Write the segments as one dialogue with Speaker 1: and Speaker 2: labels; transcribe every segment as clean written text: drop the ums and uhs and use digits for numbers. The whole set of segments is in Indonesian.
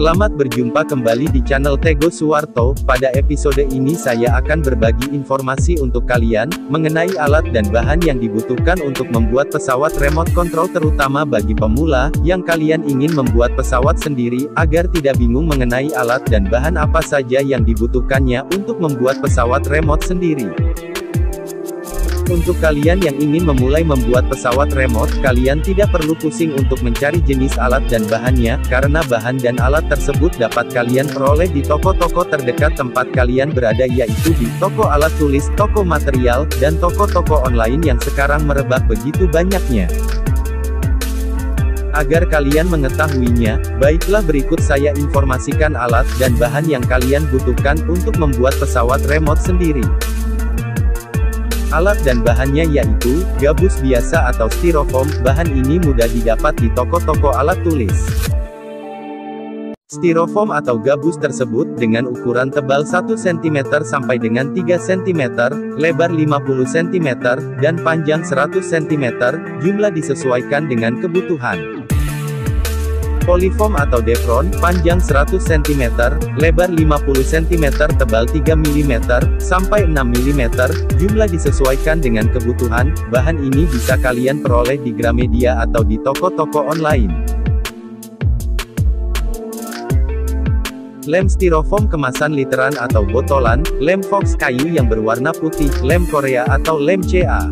Speaker 1: Selamat berjumpa kembali di channel Tego Suwarto. Pada episode ini saya akan berbagi informasi untuk kalian, mengenai alat dan bahan yang dibutuhkan untuk membuat pesawat remote control terutama bagi pemula, yang kalian ingin membuat pesawat sendiri, agar tidak bingung mengenai alat dan bahan apa saja yang dibutuhkannya untuk membuat pesawat remote sendiri. Untuk kalian yang ingin memulai membuat pesawat remote, kalian tidak perlu pusing untuk mencari jenis alat dan bahannya, karena bahan dan alat tersebut dapat kalian peroleh di toko-toko terdekat tempat kalian berada, yaitu di toko alat tulis, toko material, dan toko-toko online yang sekarang merebak begitu banyaknya. Agar kalian mengetahuinya, baiklah berikut saya informasikan alat dan bahan yang kalian butuhkan untuk membuat pesawat remote sendiri. Alat dan bahannya yaitu, gabus biasa atau styrofoam, bahan ini mudah didapat di toko-toko alat tulis. Styrofoam atau gabus tersebut, dengan ukuran tebal 1 cm sampai dengan 3 cm, lebar 50 cm, dan panjang 100 cm, jumlah disesuaikan dengan kebutuhan. Polyfoam atau Depron, panjang 100 cm, lebar 50 cm, tebal 3 mm, sampai 6 mm, jumlah disesuaikan dengan kebutuhan. Bahan ini bisa kalian peroleh di Gramedia atau di toko-toko online. Lem styrofoam kemasan literan atau botolan, lem Fox kayu yang berwarna putih, lem Korea atau lem CA.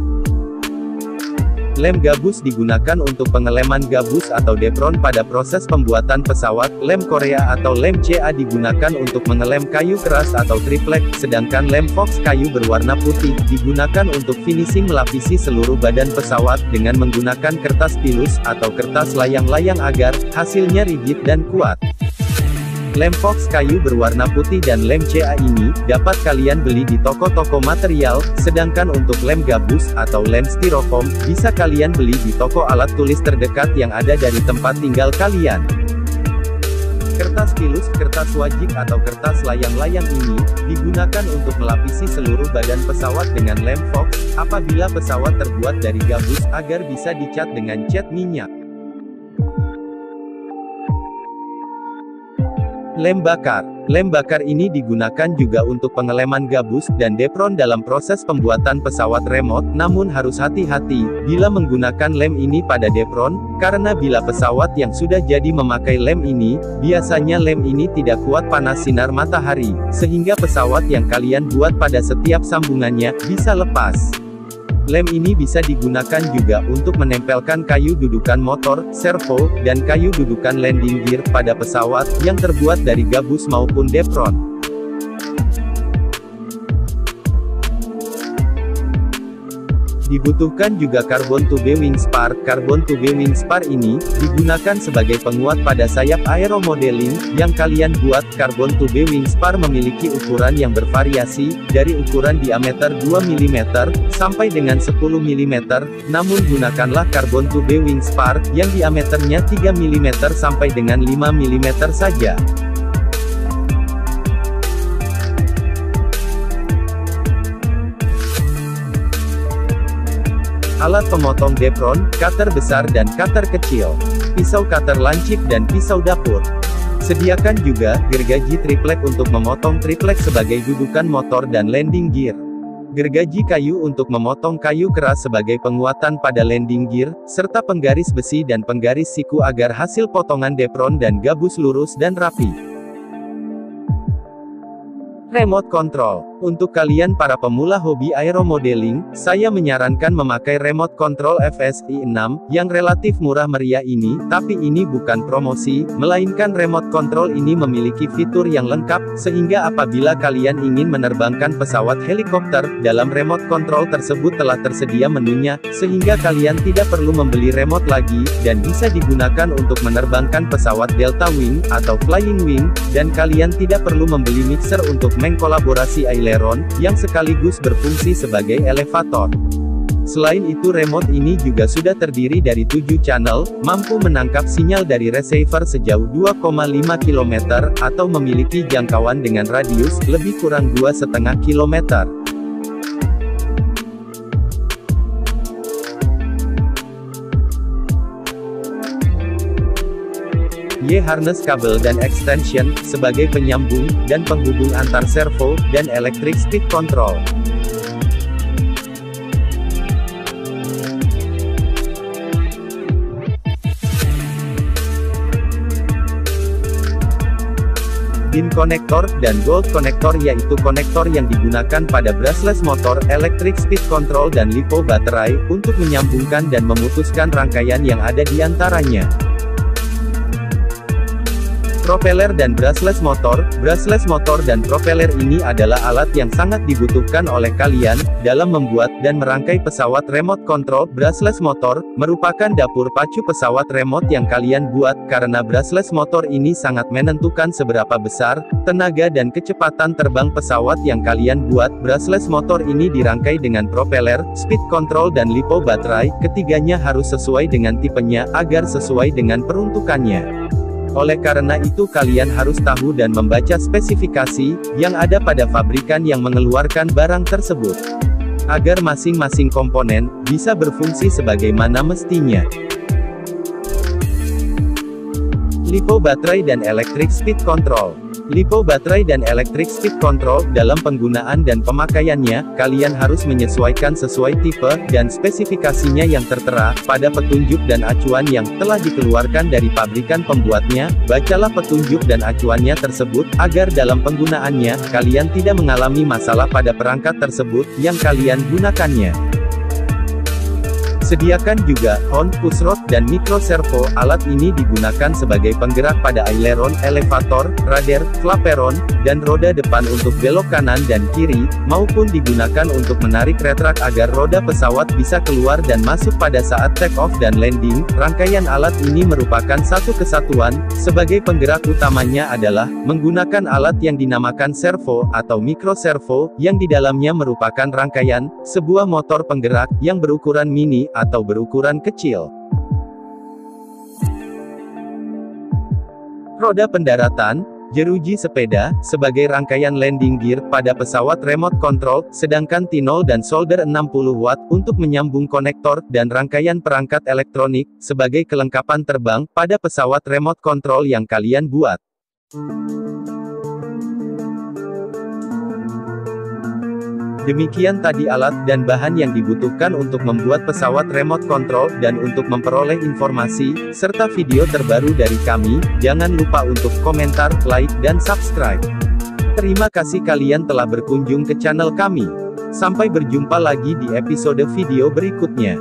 Speaker 1: Lem gabus digunakan untuk pengeleman gabus atau Depron pada proses pembuatan pesawat. Lem Korea atau lem CA digunakan untuk mengelem kayu keras atau triplek, sedangkan lem Fox kayu berwarna putih digunakan untuk finishing melapisi seluruh badan pesawat dengan menggunakan kertas pilus atau kertas layang-layang agar hasilnya rigid dan kuat. Lem Fox kayu berwarna putih dan lem CA ini dapat kalian beli di toko-toko material, sedangkan untuk lem gabus atau lem styrofoam bisa kalian beli di toko alat tulis terdekat yang ada dari tempat tinggal kalian. Kertas pilus, kertas wajik atau kertas layang-layang ini digunakan untuk melapisi seluruh badan pesawat dengan lem Fox, apabila pesawat terbuat dari gabus, agar bisa dicat dengan cat minyak. Lem bakar. Lem bakar ini digunakan juga untuk pengeleman gabus dan Depron dalam proses pembuatan pesawat remote, namun harus hati-hati bila menggunakan lem ini pada Depron, karena bila pesawat yang sudah jadi memakai lem ini, biasanya lem ini tidak kuat panas sinar matahari, sehingga pesawat yang kalian buat pada setiap sambungannya bisa lepas. Lem ini bisa digunakan juga untuk menempelkan kayu dudukan motor, servo, dan kayu dudukan landing gear pada pesawat yang terbuat dari gabus maupun Depron. Dibutuhkan juga karbon tube wing spar. Karbon tube wing spar ini digunakan sebagai penguat pada sayap aeromodeling yang kalian buat. Karbon tube wing spar memiliki ukuran yang bervariasi, dari ukuran diameter 2 mm sampai dengan 10 mm, namun gunakanlah karbon tube wing spar yang diameternya 3 mm sampai dengan 5 mm saja. Alat pemotong Depron, cutter besar dan cutter kecil, pisau cutter lancip dan pisau dapur. Sediakan juga gergaji triplek untuk memotong triplek sebagai dudukan motor dan landing gear. Gergaji kayu untuk memotong kayu keras sebagai penguatan pada landing gear, serta penggaris besi dan penggaris siku agar hasil potongan Depron dan gabus lurus dan rapi. Remote control. Untuk kalian para pemula hobi aeromodeling, saya menyarankan memakai remote control FSI 6, yang relatif murah meriah ini, tapi ini bukan promosi, melainkan remote control ini memiliki fitur yang lengkap, sehingga apabila kalian ingin menerbangkan pesawat helikopter, dalam remote control tersebut telah tersedia menunya, sehingga kalian tidak perlu membeli remote lagi, dan bisa digunakan untuk menerbangkan pesawat Delta Wing, atau Flying Wing, dan kalian tidak perlu membeli mixer untuk mengkolaborasi aileron, yang sekaligus berfungsi sebagai elevator. Selain itu remote ini juga sudah terdiri dari 7 channel, mampu menangkap sinyal dari receiver sejauh 2,5 km, atau memiliki jangkauan dengan radius lebih kurang 2,5 km. Y-harness kabel dan extension, sebagai penyambung, dan penghubung antar servo, dan electric speed control. Pin konektor, dan gold konektor yaitu konektor yang digunakan pada brushless motor, electric speed control dan LiPo baterai, untuk menyambungkan dan memutuskan rangkaian yang ada di antaranya. Propeller dan brushless motor. Brushless motor dan propeller ini adalah alat yang sangat dibutuhkan oleh kalian, dalam membuat, dan merangkai pesawat remote control. Brushless motor, merupakan dapur pacu pesawat remote yang kalian buat, karena brushless motor ini sangat menentukan seberapa besar, tenaga dan kecepatan terbang pesawat yang kalian buat. Brushless motor ini dirangkai dengan propeller, speed control dan LiPo baterai, ketiganya harus sesuai dengan tipenya, agar sesuai dengan peruntukannya. Oleh karena itu kalian harus tahu dan membaca spesifikasi yang ada pada pabrikan yang mengeluarkan barang tersebut, agar masing-masing komponen bisa berfungsi sebagaimana mestinya. LiPo baterai dan electric speed control. LiPo baterai dan electric speed control, dalam penggunaan dan pemakaiannya, kalian harus menyesuaikan sesuai tipe dan spesifikasinya yang tertera pada petunjuk dan acuan yang telah dikeluarkan dari pabrikan pembuatnya. Bacalah petunjuk dan acuannya tersebut, agar dalam penggunaannya, kalian tidak mengalami masalah pada perangkat tersebut yang kalian gunakannya. Sediakan juga horn, pushrod, dan micro servo. Alat ini digunakan sebagai penggerak pada aileron, elevator, radar, flaperon, dan roda depan untuk belok kanan dan kiri, maupun digunakan untuk menarik retrak agar roda pesawat bisa keluar dan masuk pada saat take off dan landing. Rangkaian alat ini merupakan satu kesatuan. Sebagai penggerak utamanya adalah menggunakan alat yang dinamakan servo atau micro servo, yang di dalamnya merupakan rangkaian sebuah motor penggerak yang berukuran mini atau berukuran kecil. Roda pendaratan, jeruji sepeda, sebagai rangkaian landing gear pada pesawat remote control, sedangkan T0 dan solder 60 watt untuk menyambung konektor, dan rangkaian perangkat elektronik, sebagai kelengkapan terbang pada pesawat remote control yang kalian buat. Demikian tadi alat dan bahan yang dibutuhkan untuk membuat pesawat remote control, dan untuk memperoleh informasi, serta video terbaru dari kami, jangan lupa untuk komentar, like, dan subscribe. Terima kasih kalian telah berkunjung ke channel kami. Sampai berjumpa lagi di episode video berikutnya.